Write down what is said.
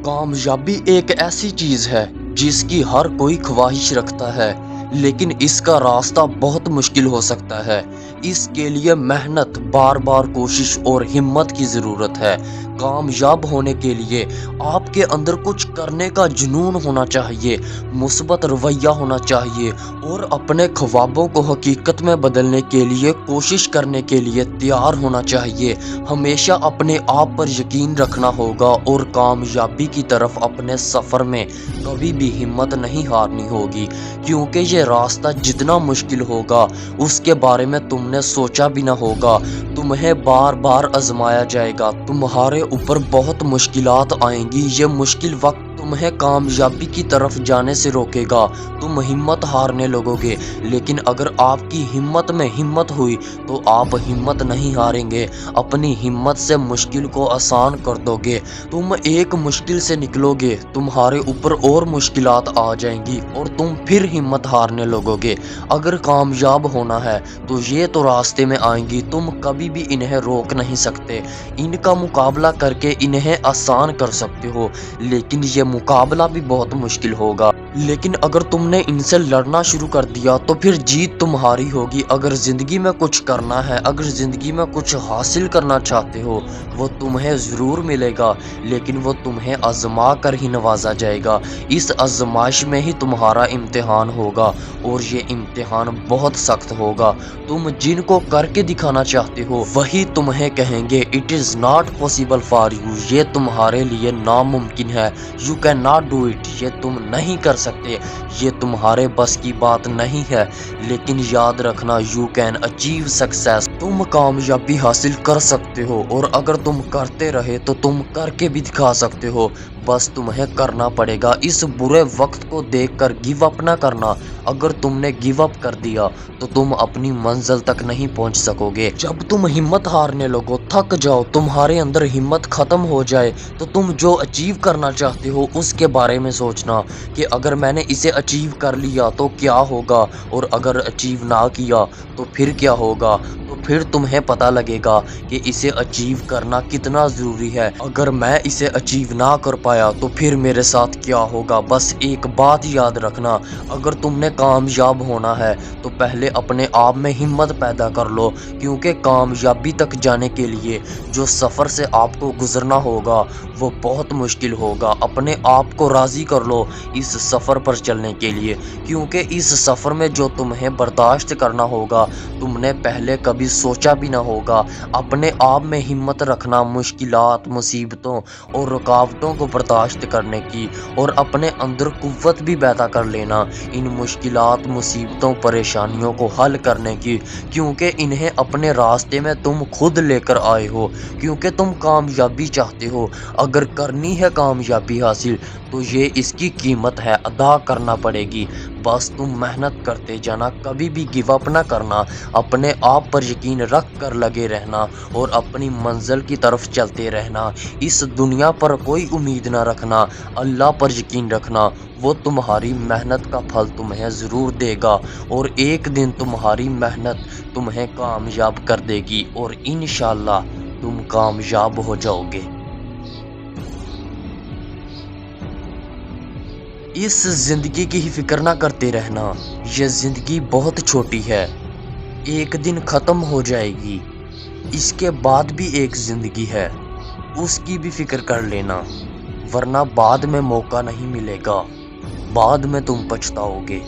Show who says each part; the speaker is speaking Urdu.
Speaker 1: کامیابی ایک ایسی چیز ہے جس کی ہر کوئی خواہش رکھتا ہے، لیکن اس کا راستہ بہت مشکل ہو سکتا ہے۔ اس کے لیے محنت، بار بار کوشش اور ہمت کی ضرورت ہے۔ کامیاب ہونے کے لیے آپ کے اندر کچھ کرنے کا جنون ہونا چاہیے، مثبت رویہ ہونا چاہیے اور اپنے خوابوں کو حقیقت میں بدلنے کے لیے کوشش کرنے کے لیے تیار ہونا چاہیے۔ ہمیشہ اپنے آپ پر یقین رکھنا ہوگا اور کامیابی کی طرف اپنے سفر میں کبھی بھی ہمت نہیں ہارنی ہوگی، کیونکہ یہ راستہ جتنا مشکل ہوگا اس کے بارے میں تم نے سوچا بھی نہ ہوگا۔ تمہیں بار بار آزمایا جائے گا، تمہارے اوپر بہت مشکلات آئیں گی۔ یہ مشکل وقت تمہیں کامیابی کی طرف جانے سے روکے گا، تم ہمت ہارنے لگو گے، لیکن اگر آپ کی ہمت میں ہمت ہوئی تو آپ ہمت نہیں ہاریں گے۔ اپنی ہمت سے مشکل کو آسان کر دو گے، تم ایک مشکل سے نکلو گے، تمہارے اوپر اور مشکلات آ جائیں گی اور تم پھر ہمت ہارنے لگو گے۔ اگر کامیاب ہونا ہے تو یہ تو راستے میں آئیں گی، تم کبھی بھی انہیں روک نہیں سکتے۔ ان کا مقابلہ کر کے انہیں آسان کر سکتے ہو، لیکن یہ مقابلہ بھی بہت مشکل ہوگا۔ لیکن اگر تم نے ان سے لڑنا شروع کر دیا تو پھر جیت تمہاری ہوگی۔ اگر زندگی میں کچھ کرنا ہے، اگر زندگی میں کچھ حاصل کرنا چاہتے ہو، وہ تمہیں ضرور ملے گا، لیکن وہ تمہیں آزما کر ہی نوازا جائے گا۔ اس آزمائش میں ہی تمہارا امتحان ہوگا اور یہ امتحان بہت سخت ہوگا۔ تم جن کو کر کے دکھانا چاہتے ہو وہی تمہیں کہیں گے "It is not possible for you"، یہ تمہارے لیے ناممکن ہے۔ "You cannot do it"، یہ تم نہیں کر سکتے، یہ تمہارے بس کی بات نہیں ہے۔ لیکن یاد رکھنا "You can achieve success"، تم کامیابی حاصل کر سکتے ہو، اور اگر تم کرتے رہے تو تم کر کے بھی دکھا سکتے ہو، بس تمہیں کرنا پڑے گا۔ اس برے وقت کو دیکھ کر گیو اپ نہ کرنا۔ اگر تم نے گیو اپ کر دیا تو تم اپنی منزل تک نہیں پہنچ سکو گے۔ جب تم ہمت ہارنے لگو، تھک جاؤ، تمہارے اندر ہمت ختم ہو جائے تو تم جو اچیو کرنا چاہتے ہو اس کے بارے میں سوچنا کہ اگر میں نے اسے اچیو کر لیا تو کیا ہوگا، اور اگر اچیو نہ کیا تو پھر کیا ہوگا۔ تو پھر تمہیں پتہ لگے گا کہ اسے اچیو کرنا کتنا ضروری ہے۔ اگر میں اسے اچیو نہ کر پایا تو پھر میرے ساتھ کیا ہوگا۔ بس ایک بات یاد رکھنا، اگر تم نے کامیاب ہونا ہے تو پہلے اپنے آپ میں ہمت پیدا کر لو، کیونکہ کامیابی تک جانے کے لیے جو سفر سے آپ کو گزرنا ہوگا وہ بہت مشکل ہوگا۔ اپنے آپ کو راضی کر لو اس سفر پر چلنے کے لیے، کیونکہ اس سفر میں جو تمہیں برداشت کرنا ہوگا تم نے پہلے کبھی سوچا بھی نہ ہوگا۔ اپنے آپ میں ہمت رکھنا مشکلات، مصیبتوں اور رکاوٹوں کو برداشت کرنے کی، اور اپنے اندر قوت بھی پیدا کر لینا ان مشکلات، مصیبتوں، پریشانیوں کو حل کرنے کی، کیونکہ انہیں اپنے راستے میں تم خود لے کر آئے ہو، کیونکہ تم کامیابی چاہتے ہو۔ اگر کرنی ہے کامیابی حاصل تو یہ اس کی قیمت ہے، ادا کرنا پڑے گی۔ بس تم محنت کرتے جانا، کبھی بھی گیو اپ نہ کرنا، اپنے آپ پر یقین رکھ کر لگے رہنا اور اپنی منزل کی طرف چلتے رہنا۔ اس دنیا پر کوئی امید نہ رکھنا، اللہ پر یقین رکھنا، وہ تمہاری محنت کا پھل تمہیں ضرور دے گا، اور ایک دن تمہاری محنت تمہیں کامیاب کر دے گی اور انشاءاللہ تم کامیاب ہو جاؤ گے۔ اس زندگی کی ہی فکر نہ کرتے رہنا، یہ زندگی بہت چھوٹی ہے، ایک دن ختم ہو جائے گی۔ اس کے بعد بھی ایک زندگی ہے، اس کی بھی فکر کر لینا، ورنہ بعد میں موقع نہیں ملے گا، بعد میں تم پچھتاؤ گے۔